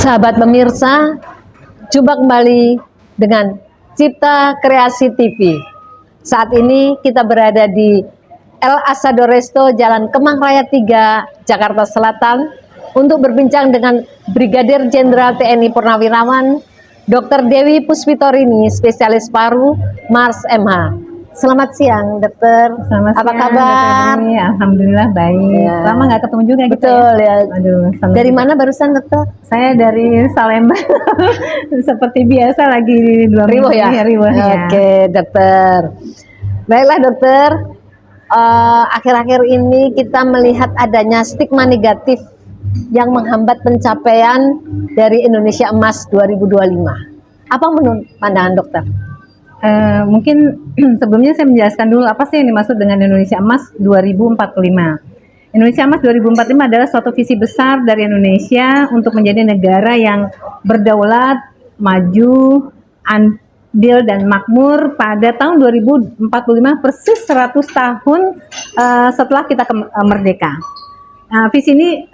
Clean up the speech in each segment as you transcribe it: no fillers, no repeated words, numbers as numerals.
Sahabat pemirsa, jumpa kembali dengan Cipta Kreasi TV. Saat ini kita berada di El Asado Resto, Jalan Kemang Raya 3, Jakarta Selatan, untuk berbincang dengan Brigadir Jenderal TNI Purnawirawan Dr. Dewi Puspitorini, spesialis paru, Mars MH. Selamat siang, dokter. Selamat Apa siang, kabar? Dr. Alhamdulillah baik. Ya. Lama nggak ketemu juga kita. Betul ya. Aduh, Dari mana barusan, dokter? Saya dari Salemba. Seperti biasa lagi di Riwoh ya? Riwoh, ya. Oke, dokter. Baiklah, dokter. Akhir-akhir ini kita melihat adanya stigma negatif yang menghambat pencapaian dari Indonesia Emas 2025. Apa menurut pandangan dokter? Mungkin sebelumnya saya menjelaskan dulu apa sih yang dimaksud dengan Indonesia Emas 2045. Indonesia Emas 2045 adalah suatu visi besar dari Indonesia untuk menjadi negara yang berdaulat, maju, adil dan makmur pada tahun 2045, persis 100 tahun setelah kita merdeka. Nah, visi ini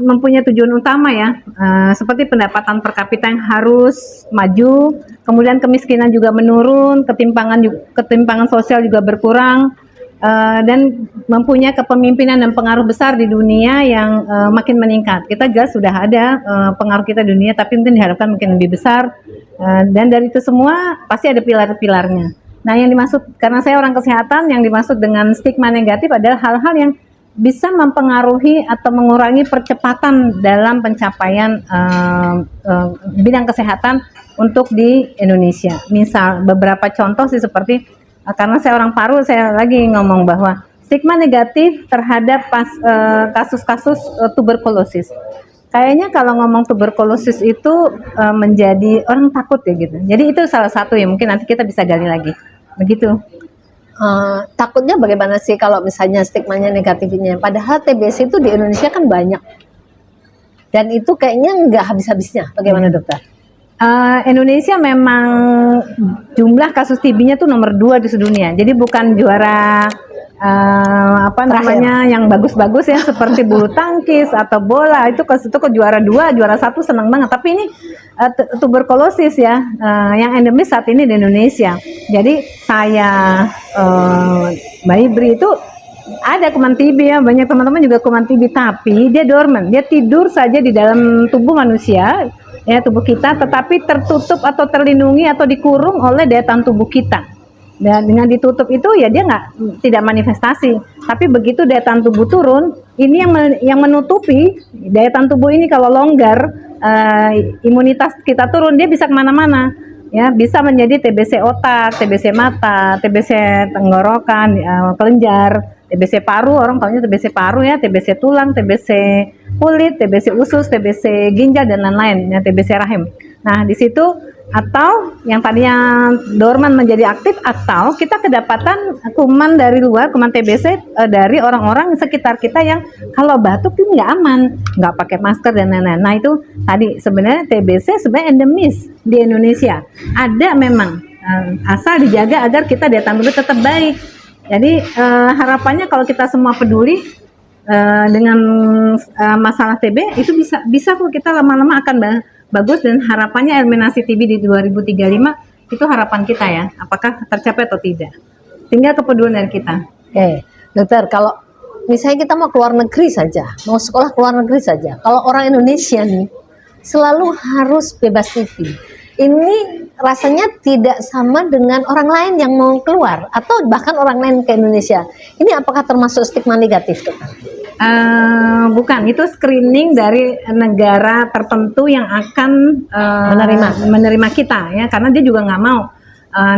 mempunyai tujuan utama ya, seperti pendapatan per kapita yang harus maju, kemudian kemiskinan juga menurun, ketimpangan sosial juga berkurang, dan mempunyai kepemimpinan dan pengaruh besar di dunia yang makin meningkat. Kita jelas sudah ada pengaruh kita di dunia, tapi mungkin diharapkan mungkin lebih besar, dan dari itu semua pasti ada pilar-pilarnya. Nah, yang dimaksud, karena saya orang kesehatan, yang dimaksud dengan stigma negatif adalah hal-hal yang bisa mempengaruhi atau mengurangi percepatan dalam pencapaian bidang kesehatan untuk di Indonesia. Misal beberapa contoh sih seperti, karena saya orang paru, saya lagi ngomong bahwa stigma negatif terhadap kasus-kasus tuberkulosis. Kayaknya kalau ngomong tuberkulosis itu menjadi orang takut ya gitu. Jadi itu salah satu ya, mungkin nanti kita bisa gali lagi. Begitu. Takutnya bagaimana sih kalau misalnya stigmanya negatifnya? Padahal TBC itu di Indonesia kan banyak, dan itu kayaknya nggak habis-habisnya. Bagaimana dokter? Indonesia memang jumlah kasus TB-nya tuh nomor 2 di sedunia. Jadi bukan juara yang bagus-bagus ya seperti bulu tangkis atau bola, itu ke juara 2, juara 1 senang banget. Tapi ini tuberkulosis ya, yang endemis saat ini di Indonesia. Jadi saya Mbak Ibri itu ada kuman TB ya, banyak teman-teman juga kuman TB, tapi dia dormant, dia tidur saja di dalam tubuh manusia ya, tubuh kita, tetapi tertutup atau terlindungi atau dikurung oleh daya tahan tubuh kita. Dan dengan ditutup itu ya dia tidak manifestasi, tapi begitu daya tahan tubuh turun, ini yang menutupi daya tahan tubuh ini. Kalau longgar, imunitas kita turun, dia bisa kemana-mana ya, bisa menjadi TBC otak, TBC mata, TBC tenggorokan, kelenjar, TBC paru, orang tahunya TBC paru ya, TBC tulang, TBC kulit, TBC usus, TBC ginjal dan lain-lain ya, TBC rahim. Nah, di situ, atau yang tadinya dorman menjadi aktif, atau kita kedapatan kuman dari luar, kuman TBC dari orang-orang sekitar kita yang kalau batuk itu nggak aman, nggak pakai masker dan lain-lain. Nah, itu tadi sebenarnya TBC sebenarnya endemis di Indonesia. Ada memang, asal dijaga agar kita daya tahan tubuh tetap baik. Jadi harapannya kalau kita semua peduli dengan masalah TB, itu bisa kok kita lama-lama akan bagus, dan harapannya eliminasi TB di 2035 itu harapan kita ya. Apakah tercapai atau tidak? Tinggal kepedulian dari kita. Oke, dokter, kalau misalnya kita mau keluar negeri saja, mau sekolah keluar negeri saja, kalau orang Indonesia nih selalu harus bebas TB. Ini rasanya tidak sama dengan orang lain yang mau keluar atau bahkan orang lain ke Indonesia. Ini apakah termasuk stigma negatif, dokter? Bukan, itu screening dari negara tertentu yang akan menerima kita ya, karena dia juga nggak mau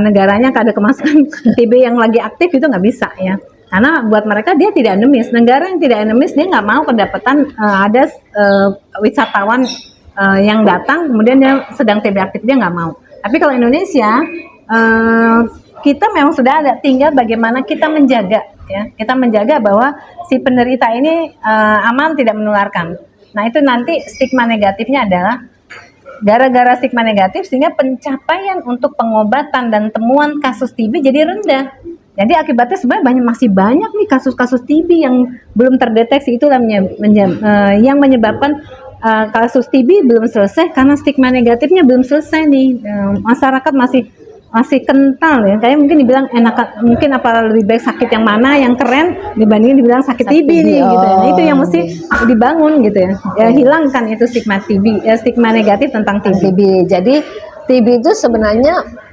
negaranya ada kemasukan TB yang lagi aktif, itu nggak bisa ya, karena buat mereka dia tidak endemis. Negara yang tidak endemis dia nggak mau kedapatan ada wisatawan yang datang kemudian dia sedang TB aktif, dia nggak mau. Tapi kalau Indonesia kita memang sudah ada, tinggal bagaimana kita menjaga ya, kita menjaga bahwa si penderita ini aman, tidak menularkan. Nah, itu nanti stigma negatifnya adalah gara-gara stigma negatif sehingga pencapaian untuk pengobatan dan temuan kasus TB jadi rendah. Jadi akibatnya sebenarnya masih banyak nih kasus-kasus TB yang belum terdeteksi, itulah yang menyebabkan kasus TB belum selesai karena stigma negatifnya belum selesai nih. Masyarakat masih kental ya. Kayak mungkin dibilang mungkin apa lebih baik sakit yang mana yang keren dibandingin dibilang sakit TB nih gitu ya. Nah, itu yang mesti dibangun gitu ya. Ya hilangkan itu stigma TB, stigma negatif tentang TB. Jadi TB itu sebenarnya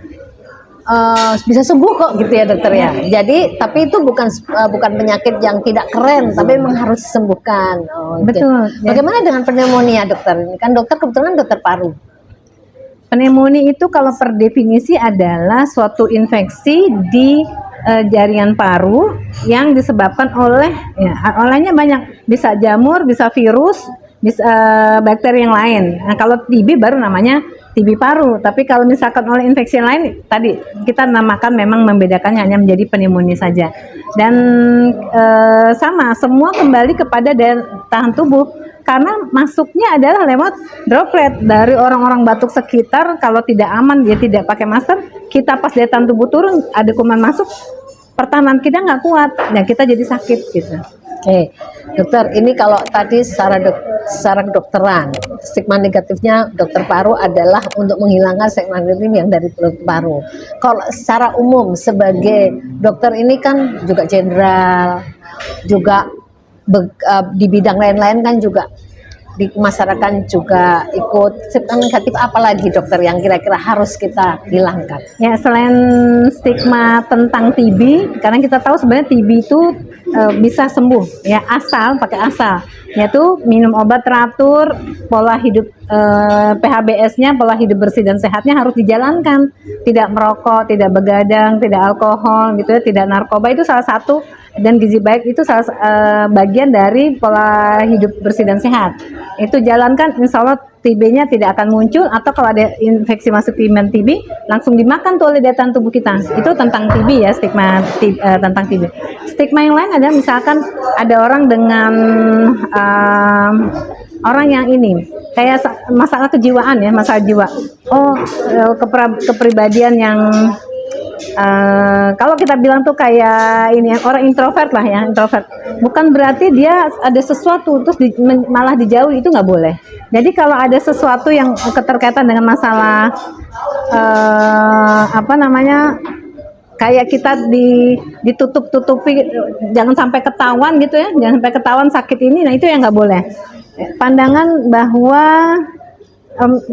bisa sembuh kok gitu ya dokter ya. Jadi tapi itu bukan penyakit yang tidak keren, tapi memang harus disembuhkan. Betul. Bagaimana dengan pneumonia dokter? Ini kan dokter kebetulan dokter paru. Pneumonia itu kalau per definisi adalah suatu infeksi di jaringan paru yang disebabkan olehnya banyak, bisa jamur, bisa virus, bisa bakteri yang lain. Nah, kalau TB baru namanya TB paru, tapi kalau misalkan oleh infeksi yang lain, tadi kita namakan memang membedakannya hanya menjadi pneumonia saja. Dan sama, semua kembali kepada daya tahan tubuh, karena masuknya adalah lewat droplet dari orang-orang batuk sekitar. Kalau tidak aman, dia tidak pakai masker, kita pas daya tahan tubuh turun, ada kuman masuk, pertahanan kita nggak kuat, dan kita jadi sakit gitu. Oke, dokter, ini kalau tadi secara kedokteran, stigma negatifnya dokter paru adalah untuk menghilangkan stigma negatif yang dari paru. Kalau secara umum sebagai dokter ini kan juga jenderal, juga di bidang lain-lain kan juga di masyarakat juga ikut. Stigma negatif apalagi dokter yang kira-kira harus kita hilangkan? Ya, selain stigma tentang TB, karena kita tahu sebenarnya TB itu bisa sembuh ya, pakai asal, yaitu minum obat teratur, pola hidup PHBS-nya, pola hidup bersih dan sehatnya harus dijalankan, tidak merokok, tidak begadang, tidak alkohol gitu ya, tidak narkoba, itu salah satu, dan gizi baik itu salah bagian dari pola hidup bersih dan sehat. Itu jalankan, insya Allah TB-nya tidak akan muncul, atau kalau ada infeksi masuk TB langsung dimakan tuh oleh daya tahan tubuh kita. Itu tentang TB ya, stigma tentang TB. Stigma yang lain ada, misalkan ada orang dengan orang yang ini kayak masalah kejiwaan ya, masalah jiwa. Kepribadian yang kalau kita bilang tuh kayak ini orang introvert lah ya, introvert. Bukan berarti dia ada sesuatu terus malah dijauhi, itu nggak boleh. Jadi kalau ada sesuatu yang keterkaitan dengan masalah kayak kita ditutup-tutupi, jangan sampai ketahuan gitu ya, jangan sampai ketahuan sakit ini, nah itu yang nggak boleh. Pandangan bahwa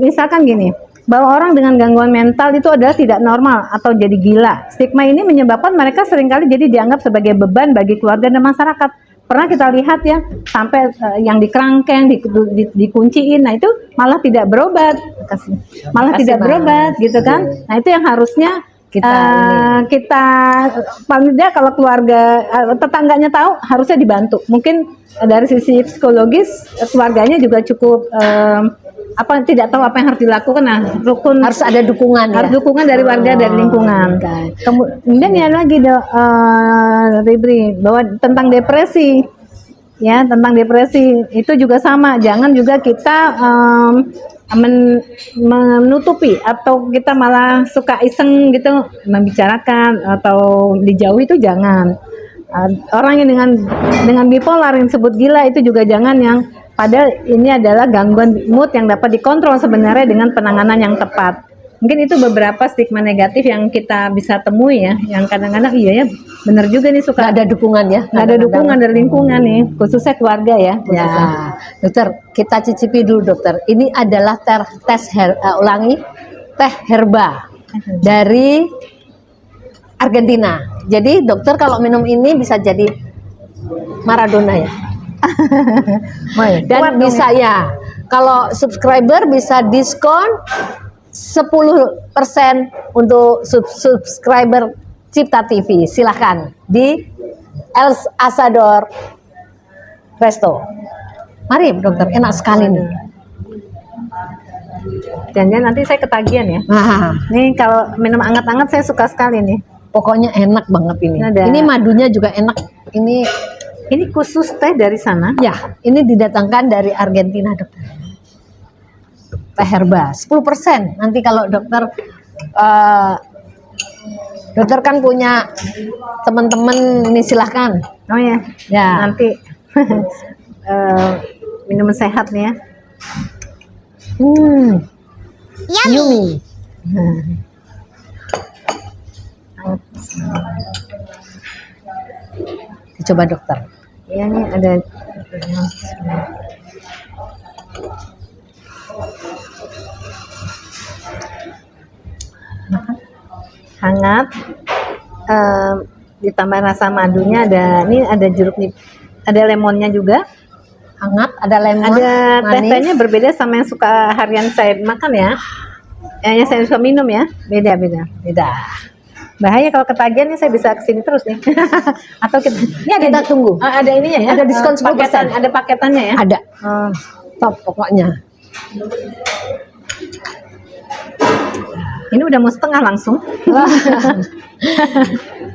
misalkan gini, bahwa orang dengan gangguan mental itu adalah tidak normal atau jadi gila. Stigma ini menyebabkan mereka seringkali jadi dianggap sebagai beban bagi keluarga dan masyarakat. Pernah kita lihat ya, sampai yang dikerangkeng, dikunciin, nah itu malah tidak berobat, tidak berobat gitu kan. Nah itu yang harusnya kita paling tidak kalau keluarga tetangganya tahu, harusnya dibantu. Mungkin dari sisi psikologis keluarganya juga cukup tidak tahu apa yang harus dilakukan. Nah, harus ada dukungan, harus dukungan dari warga dan lingkungan. Kemudian ya lagi Ribri, bahwa tentang depresi ya, tentang depresi itu juga sama, jangan juga kita menutupi atau kita malah suka iseng gitu membicarakan atau dijauhi, itu jangan. Orang yang dengan bipolar yang disebut gila itu juga jangan, yang padahal ini adalah gangguan mood yang dapat dikontrol sebenarnya dengan penanganan yang tepat. Mungkin itu beberapa stigma negatif yang kita bisa temui ya, yang kadang-kadang iya ya benar juga nih, suka ada dukungan ya, nggak ada dukungan dari lingkungan nih, khususnya keluarga ya. Ya, dokter, kita cicipi dulu dokter. Ini adalah teh herba dari Argentina. Jadi dokter kalau minum ini bisa jadi Maradona ya. Dan bisa ya, kalau subscriber bisa diskon 10% untuk subscriber Cipta TV. Silahkan di El Asador Resto. Mari dokter, enak sekali nih. Jangan nanti saya ketagihan ya. Nih kalau minum anget-anget saya suka sekali nih. Pokoknya enak banget ini. Ini madunya juga enak. Ini khusus teh dari sana? Ya, ini didatangkan dari Argentina, dokter. Teh herba, 10%. Nanti kalau dokter kan punya teman-teman ini, silahkan. Oh ya. Nanti minum sehat nih ya. Yummy. Coba dokter. Ya, nih ada hangat, ditambah rasa madunya, ada jeruk nipis, ada lemonnya juga. Hangat, ada lemon, Ada manis. teh-tehnya berbeda sama yang suka harian saya makan ya. Yang saya suka minum ya, beda. Beda. Bahaya kalau ketagihan nih, saya bisa kesini terus nih. Atau ini ada Kita tunggu. ada ininya ya. Ada diskon 10%. paketan, ada paketannya ya. Ada. Top pokoknya. Ini udah mau setengah langsung.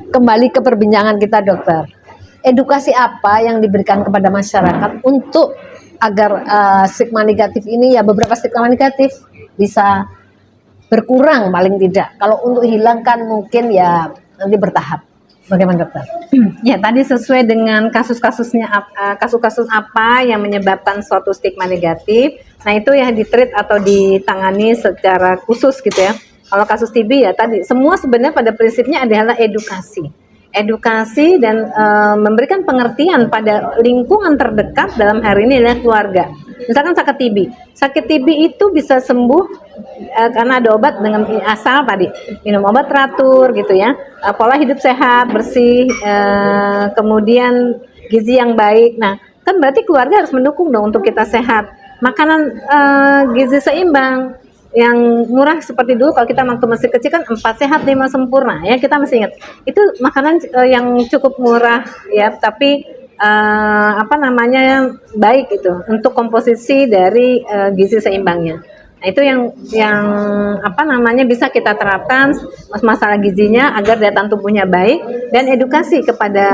Kembali ke perbincangan kita dokter. Edukasi apa yang diberikan kepada masyarakat untuk agar stigma negatif ini, ya beberapa stigma negatif bisa berkurang paling tidak. Kalau untuk hilangkan mungkin ya nanti bertahap. Bagaimana dokter? Ya, tadi sesuai dengan kasus-kasusnya, kasus-kasus apa yang menyebabkan suatu stigma negatif. Nah, itu ya ditreat atau ditangani secara khusus gitu ya. Kalau kasus TB ya tadi, semua sebenarnya pada prinsipnya adalah edukasi dan memberikan pengertian pada lingkungan terdekat, dalam hari ini adalah keluarga. Misalkan sakit TB itu bisa sembuh karena ada obat, dengan asal tadi minum obat teratur gitu ya, pola hidup sehat, bersih, kemudian gizi yang baik. Nah, kan berarti keluarga harus mendukung dong untuk kita sehat. Makanan gizi seimbang yang murah seperti dulu, kalau kita waktu masih kecil kan 4 sehat 5 sempurna ya, kita masih ingat itu makanan yang cukup murah ya, tapi baik itu untuk komposisi dari gizi seimbangnya. Nah, itu yang bisa kita terapkan masalah gizinya agar daya tahan tubuhnya baik, dan edukasi kepada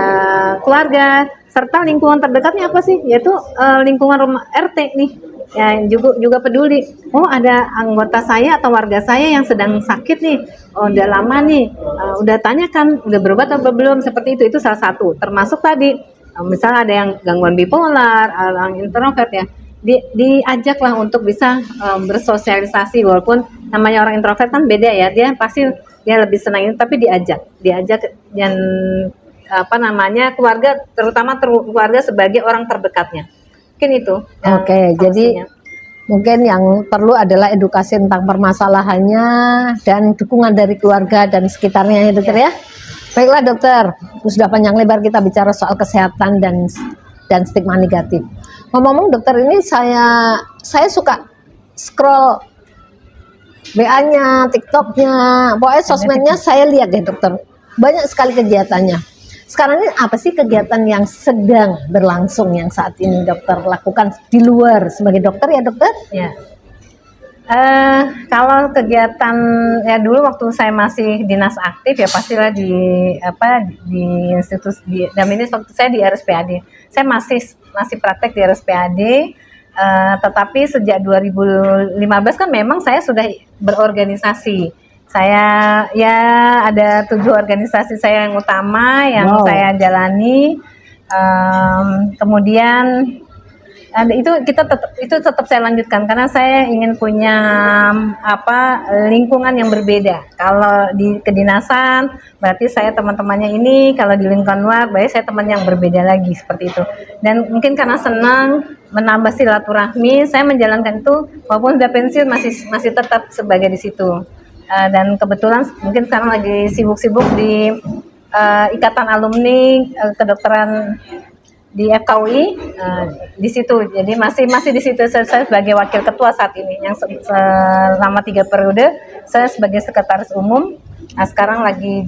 keluarga serta lingkungan terdekatnya apa sih, yaitu lingkungan rumah RT nih. Ya, juga peduli. Oh, ada anggota saya atau warga saya yang sedang sakit nih. Oh, udah lama nih. Udah tanyakan, udah berobat atau belum? Seperti itu salah satu. Termasuk tadi, misalnya ada yang gangguan bipolar, orang introvert ya. Diajaklah untuk bisa bersosialisasi, walaupun namanya orang introvert kan beda ya. Dia pasti lebih senang ini, tapi diajak dan keluarga, terutama keluarga sebagai orang terdekatnya. Mungkin itu. Oke, jadi mungkin yang perlu adalah edukasi tentang permasalahannya dan dukungan dari keluarga dan sekitarnya ya dokter ya. Baiklah dokter, sudah panjang lebar kita bicara soal kesehatan dan stigma negatif. Ngomong-ngomong dokter, ini saya suka scroll WA-nya, TikTok-nya, pokoknya sosmednya saya lihat deh dokter. Banyak sekali kegiatannya. Sekarang ini apa sih kegiatan yang sedang berlangsung yang saat ini dokter lakukan di luar sebagai dokter ya dokter? Ya. Kalau kegiatan ya dulu waktu saya masih dinas aktif ya pastilah di institusi dan ini waktu saya di RSPAD. Saya masih praktek di RSPAD, tetapi sejak 2015 kan memang saya sudah berorganisasi. Saya ya ada 7 organisasi saya yang utama yang saya jalani, kemudian itu tetap saya lanjutkan karena saya ingin punya lingkungan yang berbeda. Kalau di kedinasan berarti saya teman-temannya ini, kalau di lingkungan luar berarti saya teman yang berbeda lagi, seperti itu. Dan mungkin karena senang menambah silaturahmi, saya menjalankan itu walaupun sudah pensiun masih tetap sebagai di situ. Dan kebetulan mungkin sekarang lagi sibuk-sibuk di Ikatan Alumni Kedokteran di FKUI, di situ. Jadi masih di situ saya sebagai wakil ketua saat ini, yang selama 3 periode saya sebagai sekretaris umum. Nah, sekarang lagi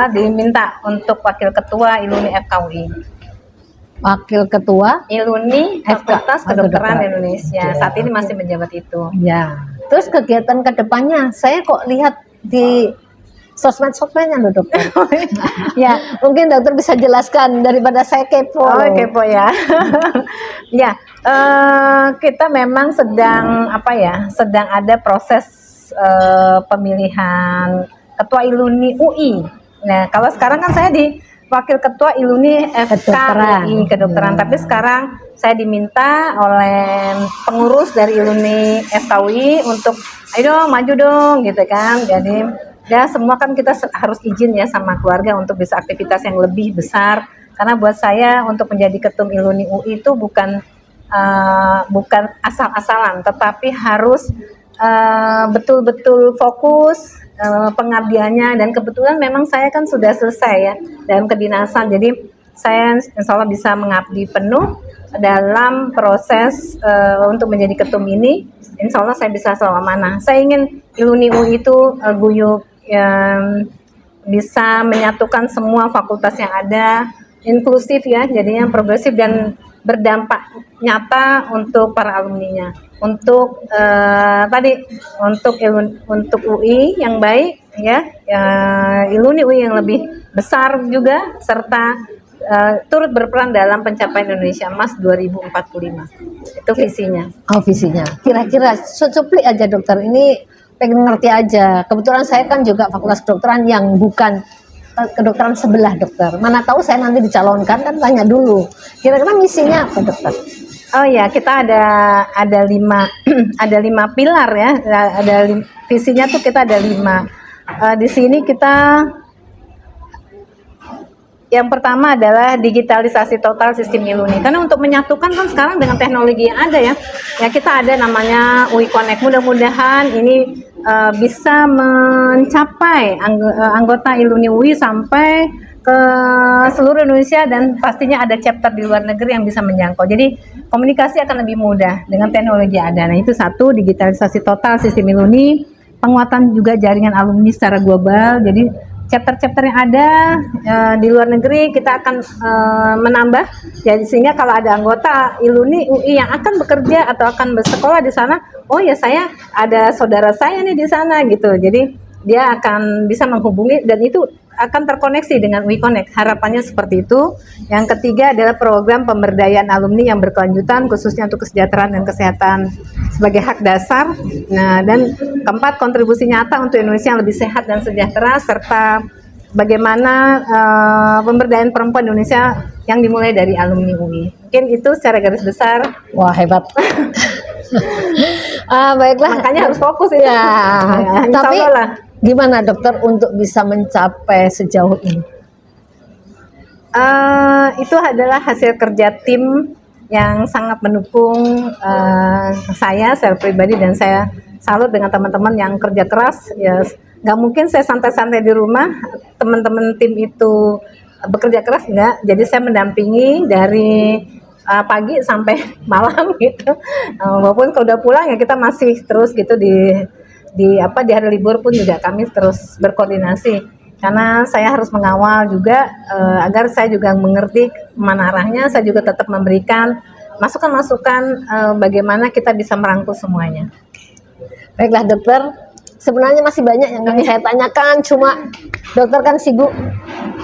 diminta untuk wakil ketua Iluni FKUI. Wakil ketua Iluni Fakultas Kedokteran Indonesia. Saat ini masih menjabat itu. Ya. Terus kegiatan kedepannya, saya kok lihat di sosmed-sosmednya loh dokter. Ya, mungkin dokter bisa jelaskan daripada saya kepo. Oh, kepo ya. Ya, kita memang sedang ada proses pemilihan ketua Iluni UI. Nah, kalau sekarang kan saya di Wakil Ketua Iluni FKUI Kedokteran. Tapi sekarang saya diminta oleh pengurus dari Iluni FKUI untuk ayo dong maju dong gitu kan. Jadi ya semua kan kita harus izin ya sama keluarga untuk bisa aktivitas yang lebih besar. Karena buat saya untuk menjadi ketum Iluni UI itu bukan asal-asalan, tetapi harus betul-betul fokus pengabdiannya, dan kebetulan memang saya kan sudah selesai ya dalam kedinasan, jadi saya insya Allah bisa mengabdi penuh dalam proses untuk menjadi ketum ini. Insya Allah saya bisa selalu amanah. Saya ingin Iluni UI itu guyup, bisa menyatukan semua fakultas yang ada, inklusif ya, jadinya progresif dan berdampak nyata untuk para alumninya. Untuk untuk UI yang baik ya, Iluni UI yang lebih besar juga, serta turut berperan dalam pencapaian Indonesia Emas 2045. Itu visinya. Oh, visinya. Kira-kira secuplik aja dokter, ini pengen ngerti aja. Kebetulan saya kan juga fakultas kedokteran yang bukan kedokteran sebelah dokter. Mana tahu saya nanti dicalonkan, kan tanya dulu. Kira-kira misinya apa dokter? Oh ya, kita ada 5 ada 5 pilar ya. Visinya tuh kita ada 5. Di sini kita yang pertama adalah digitalisasi total sistem Iluni. Karena untuk menyatukan kan sekarang dengan teknologi yang ada ya. Ya kita ada namanya UI Connect. Mudah-mudahan ini bisa mencapai anggota Iluni UI sampai ke seluruh Indonesia, dan pastinya ada chapter di luar negeri yang bisa menjangkau. Jadi komunikasi akan lebih mudah dengan teknologi ada. Nah itu satu, digitalisasi total sistem Iluni, penguatan juga jaringan alumni secara global. Jadi chapter-chapter yang ada di luar negeri kita akan menambah. Jadi sehingga kalau ada anggota Iluni UI yang akan bekerja atau akan bersekolah di sana, oh ya saya ada saudara saya nih di sana gitu. Jadi dia akan bisa menghubungi dan itu akan terkoneksi dengan UI Connect. Harapannya seperti itu. Yang ketiga adalah program pemberdayaan alumni yang berkelanjutan, khususnya untuk kesejahteraan dan kesehatan sebagai hak dasar. Nah, dan keempat, kontribusi nyata untuk Indonesia yang lebih sehat dan sejahtera, serta bagaimana pemberdayaan perempuan Indonesia yang dimulai dari alumni UI. Mungkin itu secara garis besar. Wah, hebat. Baiklah. Makanya harus fokus ya. Tapi gimana dokter untuk bisa mencapai sejauh ini? Itu adalah hasil kerja tim yang sangat mendukung saya pribadi, dan saya salut dengan teman-teman yang kerja keras. Ya, nggak mungkin saya santai-santai di rumah. Teman-teman tim itu bekerja keras enggak. Jadi saya mendampingi dari pagi sampai malam gitu. Walaupun kalau udah pulang ya kita masih terus gitu di hari libur pun juga kami terus berkoordinasi, karena saya harus mengawal juga agar saya juga mengerti mana arahnya. Saya juga tetap memberikan masukan-masukan bagaimana kita bisa merangkul semuanya. Baiklah dokter, sebenarnya masih banyak yang ingin saya tanyakan, cuma dokter kan sibuk,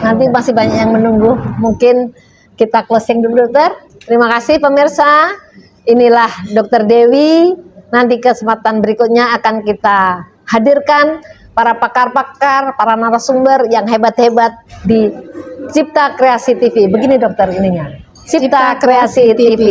nanti masih banyak yang menunggu. Mungkin kita closing dulu dokter. Terima kasih pemirsa, inilah Dokter Dewi. Nanti kesempatan berikutnya akan kita hadirkan para pakar-pakar, para narasumber yang hebat-hebat di Cipta Kreasi TV. Begini dokter ininya, Cipta Kreasi TV.